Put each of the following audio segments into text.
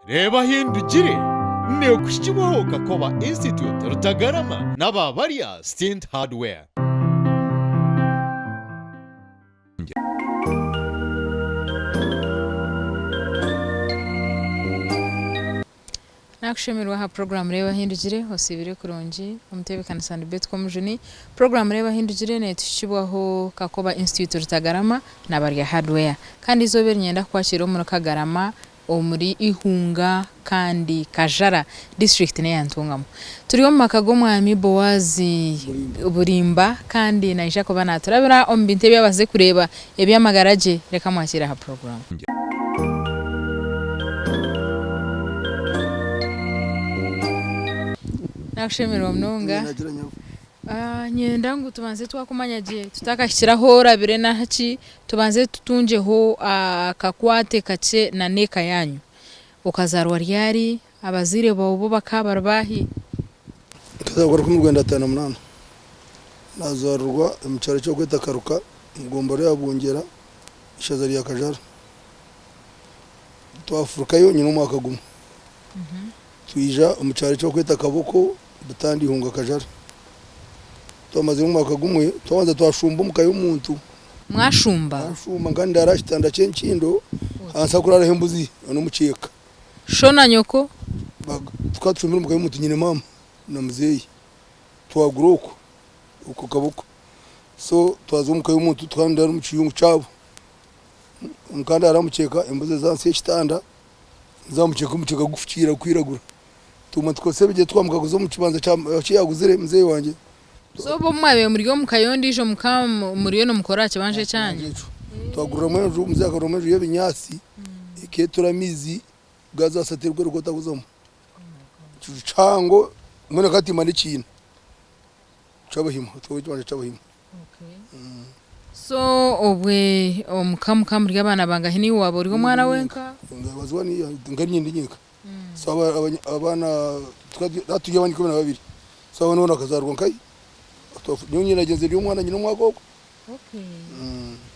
reba hindukire ne kushyikiweho Kakoba Institute Rutagarama n'ababarya Stint Hardware. Nakushemerwa ha program reba hindukire hosibire kurungi umutebe kanisani betcom juni program reba hindukire ne tushibwaho Kakoba Institute Rutagarama n'abarya hardware kandi izobera nyenda kwakira mu Kagarama omuri Ihunga kandi Kajara district ne yantungamo turiyo makago mwami Bowazi Burimba kandi naisha ko bana turabira ombinte byabaze kureba ebyamagaraje reka mwakira ha program. Nakushemerwa mnonga nyenda ngo tubanze twakumanyaje tutakashyiraho rabire na haki tubanze tutunjeho akakwate kace na neka yanyu ukazarwa ryari abazire bawo bakabarbahi kazagora ku Rwanda 58 nazarwa imicaro cyo kweta karuka ngombore yabungera ishazari ya Kajara twafuruka yo nyine umwaka gumwe tuija umucaro cyo kweta kaboko butandi Ihunga Kajara twamaze mu mwaka gumwe twabanza twashumba mukayo umuntu mwashumba ngandi arashitanda cyenkindo ansakurara hembuzi no muceka shona nyoko twatsumbira mukayo umuntu nyine mama na muzeyi twaguroko uko kaboko so twazo mukayo umuntu twandara mu ciyungu cabo umukanda aramuceka embuzi zanse kitanda zamuceka umuceka gufukira kwiragura tuma twose bije twamuka kuzo mu kibanza cyaguzire muzeyi wanje so bo mwabe muri yo mukayondisho mukam muri yo no mukora cyabanje cyanye twagurira mwe muzeyi akaromeje yebinyasi iketura mizi gaza saterwe rugota kuzoma cyucango mwene kati mani kintu cabahima twabanje cabahima. So obwe omukam muri abana bangahini wabo uri mwana wenka bazwani ngari nyika so abana twatuye abandi 12 so abana nakazarwa nkai nyonye nagenze ryo mwana nyine mwagoko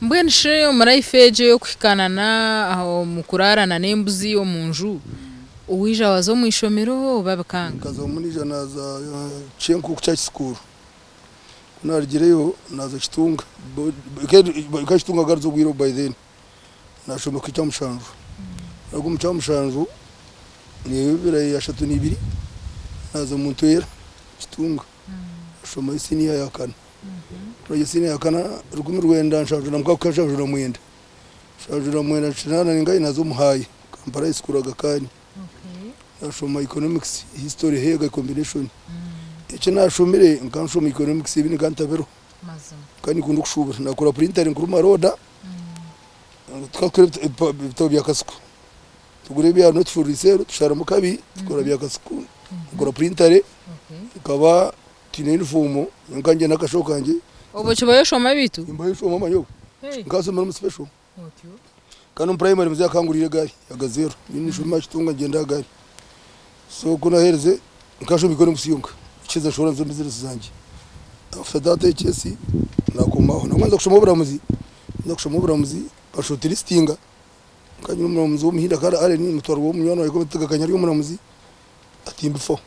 mbwe nshe umurayifeje yo kwikanana aho mukurarana nembuzi yo munju uwija wazo mu ishomero babakanga kazo munija naza chenku kucha school nagireyo naza kitunga kitunga garzo bwiro by then nashoma kwica mushanju nago mucha mushanju ni birayi yashatu nibiri naza muntu yera kitunga shoma isiniya yakana proje isiniya yakana rugumi rwenda nshajura mukaka shajura mwenda chinana ningai nazo muhaye kampara iskuraga kani nashoma economics history hega combination icyo nashomire nkanshoma economics ibini kantabero kandi kundu kushubura nakora printer nkuruma roda twakore bitobya kasuku tugure bya not for resale tushara mukabi tukora bya kasuku ngora printer ikaba uniform nkanje nakashokanje obo chibayo shoma bitu imbayo shoma manyo ngasoma mu special kanu primary muzi akangurire gari yagazero ni shoma kitunga ngenda gari so kuna herze nkashoma economics yunga chiza shora nzo bizire zanje after that HSC nakomaho namanza kushoma buramuzi bashoti listinga kanyuma muramuzi wo muhinda kara ale ni mutwaro wo munyana ariko bitagakanya ari muramuzi atimba fo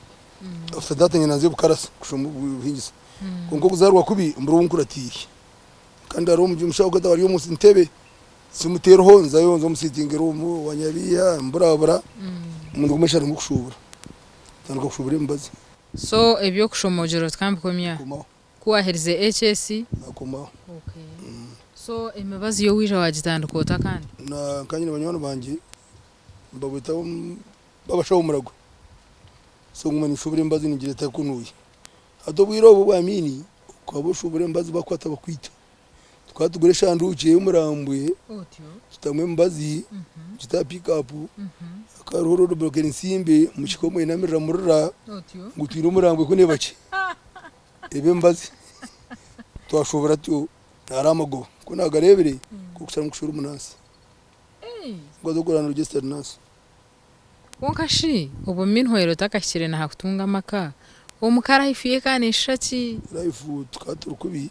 after that nyanze bukarasa kushoma buhingisa konko kuzarwa kubi mburu nkuratiri kandi ari mu mushaka ko ari yo musi ntebe simutero honza yonzo musitingero mu wanyabiya mburabura umuntu kumeshara ngukushubura tanduka kushubura imbazi so ebyo kushomojero tkambikomya kuwaherze HSC nakomaho so emibazi yo wija wagitandukota kandi na kanyine banywana banje mbabita babashaho muragwe so ngumani ushubure imbazi ningire takunuye adobwiro bo bwamini kwabo ushubure imbazi bakwata bakwita twatugure shanduke y'umurambuye tutamwe imbazi kita pick up akaruhoro do broken simbe mushikomo inamirira murura ngutiro umurambuye kune bake ebe imbazi twashobora tyo aramago kunagarebere kukushara mukushura umunasi ngozo kurana register nasi wonkashi ubu minhoyero takashire na hakutunga maka omukara ifiye kane shaki life tukaturukubi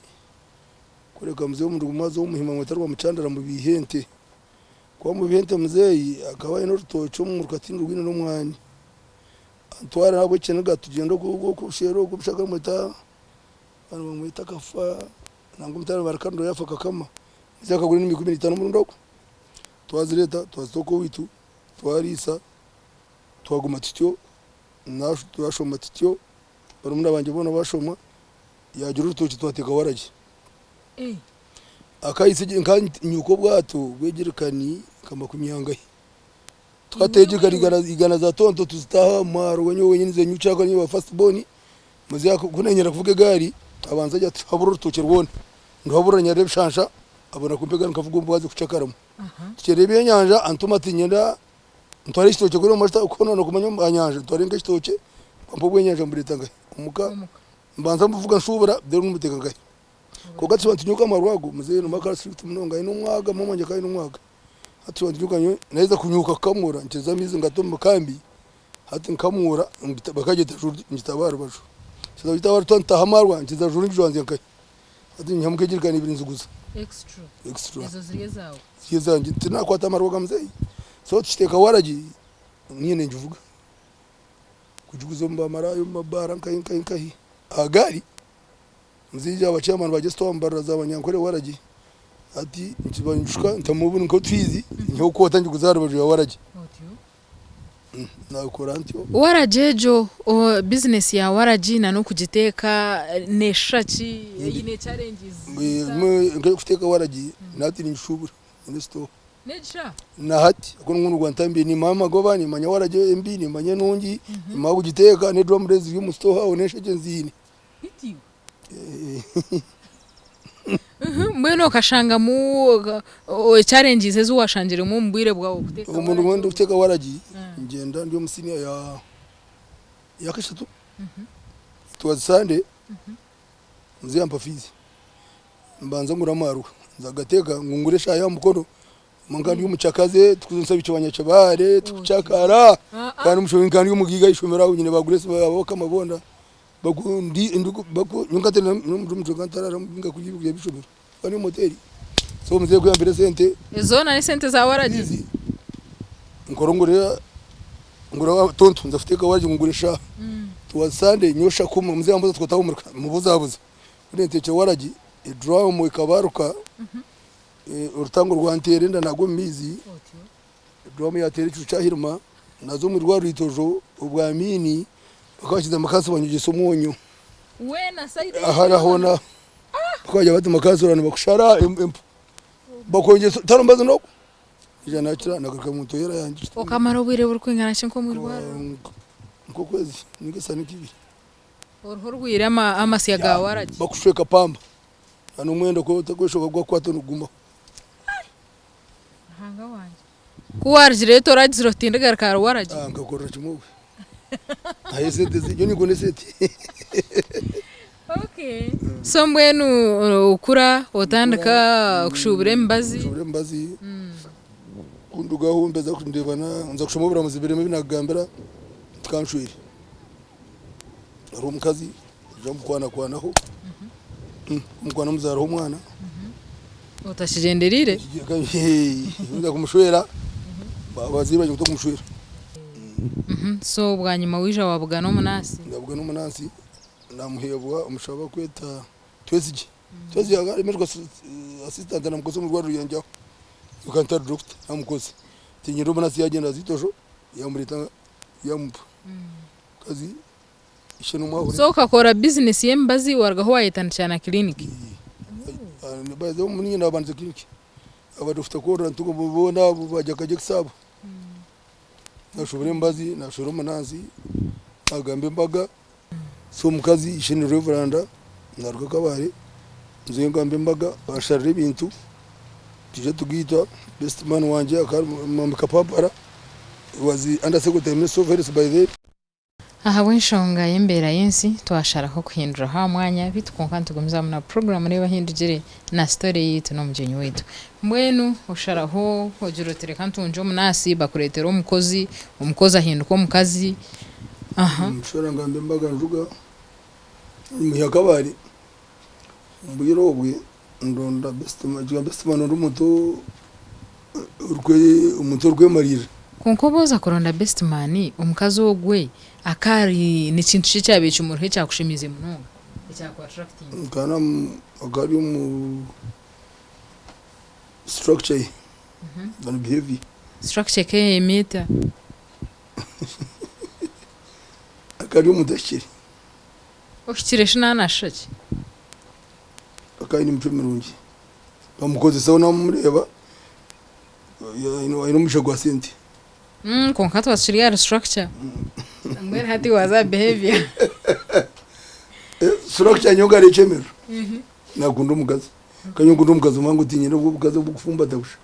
kureka muze mu rumazo umuhima mwetarwa mucandara mu bihente kwa mu bihente muzeyi akabaye no rutocho mu rukatini rwine no mwani antwara nabwo cyane gatugenda kushero kushaka muta bano bamwita kafa nango mutara barakando yafaka kama zaka guri 15 mu ndoko twazireta twazoko witu twarisa twaguma tutyo nasho twashoma tutyo barumuna banje bona bashoma yagira urutoki twateka warage akayise nyuko bwato bwegerekani kama kumyangaye twategekana igana za tonto tuzitaha maro wenye nize nyuchaka niba first born muzi yako kunanyera kuvuga gari abanza ajya habura urutoki rwone ndabura nyare bishansha abona kumpega nkavuga umbaze kucakaramo tukerebe nyanja antuma tinyenda ntwari ishitoke kuri mashita uko none kumanya anyanja twarenga ishitoke pampo bwenyanja muri tanga umuka mbanza mvuga nshubura dero n'umuteka ngaye ko gatsi bantunyuka marwago muze no makara swift munonga ino mwaga momanje kai no mwaga hati bantunyuka neza kunyuka kamura nteza mizi ngatomba kambi hati nkamura bakageta ngitabara bajo kiza bitabara tonta hamarwa ngiza juru njwanze kai hati nyamukegirikana ibirinzu gusa extra ezo ziriye zawo yezanje tina kwata marwaga muze so tshiteka waraji nyine ngivuga kujuguzo mbamarayo mabara nkai agari mzija abachairman ba Gestombar z'abanyankore waraji ati nkibanjuka ntamubuna ko twizi nyo ko tangi kuzara baje waraji na korantyo warajejo business ya waraji na no kugiteka neshachi yine challenges ngai kuteka waraji nati nishubura nesto nedsha na hati ko nkunu rwantambi ni mama gobani manya waraje mb ni manya nungi ma kugiteka ne drum raise y'umusto hawo neshaje nzini iti mbweno kashanga mu challenges ezo washanjire mu mbwire bwawo kuteka umuntu wende uteka waraji ngenda ndiyo musinia ya kashatu twazande mzi ampafizi mbanza nguramaru nzagateka ngungure sha ya mukono mangandi y'umucakaze tukuzunsa bicabanya cabare tukucakara kandi umushowe ngandi y'umugiga ishomera unyine bagurese babo kamabonda bagundi induko bako nyungatera n'umujogantara mbinga kugibuye bishobora bani moteri so muze ko yambere sente zona ni sente za waraji ngorongorera ngora tonto ndafiteka waraji nguresha tuwasande nyosha kuma muze ambaza twataho mu buzabuza urenteke waraji draw mu ikabaruka urutango rwantere nda nago mizi draw mu yatere cyahirma nazo mu rwa ritojo ubwamini bakashyize amakasi banyugiso umunyu we na side aharahona bakajya bata amakasi urana bakushara bakongeza tarumbaza no ijana kira nagaruka mu toyera yanjye okamaro bwire burkwingana cyo mu rwaro nko kwezi nigesa nikibi orho rwire amasiyaga waraji bakusheka pamba ano mwendo ko takweshoka gwa kwato nuguma hanga wanje kuwarjire to raji rotinda garkar waraji ngakora chimuwe ahese tezi ni kone seti okay so mbwenu ukura otandika kushubure mbazi kunduga humbeza kundebana nza kushomobura muzibere mbi nagambira tkanshwiri rumkazi jamukwana kwanaho umukwana muzaro umwana utashijenderire nza kumushwera babaziba cyo kumushwera so bwanyuma wija wabuga no munasi ndabuga no munasi namuhebwa umushaba kweta twezije twezije agaremejwe assistant na mukozi mu rwaro yanjyaho ukanta doctor namukozi tinyiro munasi yagenda zitojo yamurita yampa kazi isheno mwaho so ukakora business yembazi waragaho wayitana cyane clinic bazo munye nabanze clinic abadufite ko rantuko bubona bajya kaje kusaba nashobore mbazi nashoro manasi agambe mbaga so mukazi isheni reveranda naruka kabare nzo ngambe mbaga basharire ibintu tuje tugita best man wanje akamamika papara was under secretary minister of health by the aha wenshonga yembera yensi twashara ko kuhindura ha mwanya bitwonka tugumiza mu program reba hindugire na story yitu no mujenyi wetu mbwenu usharaho ojurotere kantunje munasi bakuretera umukozi ahinduka mukazi aha mshora ngambe mbaga njuga muyakabari mbuyirobwe ndonda best man rumuto umuntu rwemarira konko boza kuronda best man omukazi ogwe akari ni kintu cyabije umurhe cyakushimize munonga cyakwa attracting kana akari mu structure and behavior structure ke meta akari umudashiri okitire shinana shaki akari nimpemerungi bamukoze sawa namureba ino mushagwa sente konka twashiriya structure ngwera hati waza behavior structure nyonga recemero nakunda umugazi kanyongunda umugazi mangu utinyira ubwo bugazi bugufumba dagusha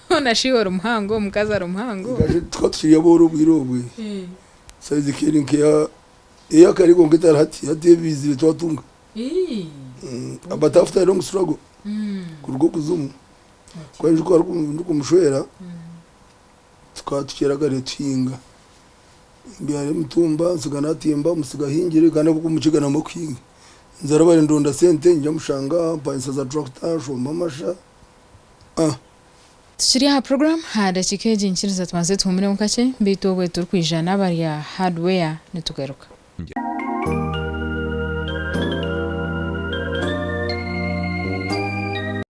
ona shiwora umuhango umukazi ari umuhango gaje twatshiriye boro bwirobwe saizi kirinke ya kari gongeta hati bizire twatunga abatafuta rero musurago kurwo kuzumu kwanje ko kumushwera twatukera gare twinga mbiyare mutumba nsigana timba musiga hingire kana ko kumucigana mo kwinga nzara bari ndonda sente njya mushanga pansa za tractor shomba masha Tushiriya program hada chikeje nchini za tumaze tumire mukake mbito wetu kwijana bari ya hardware nitugaruka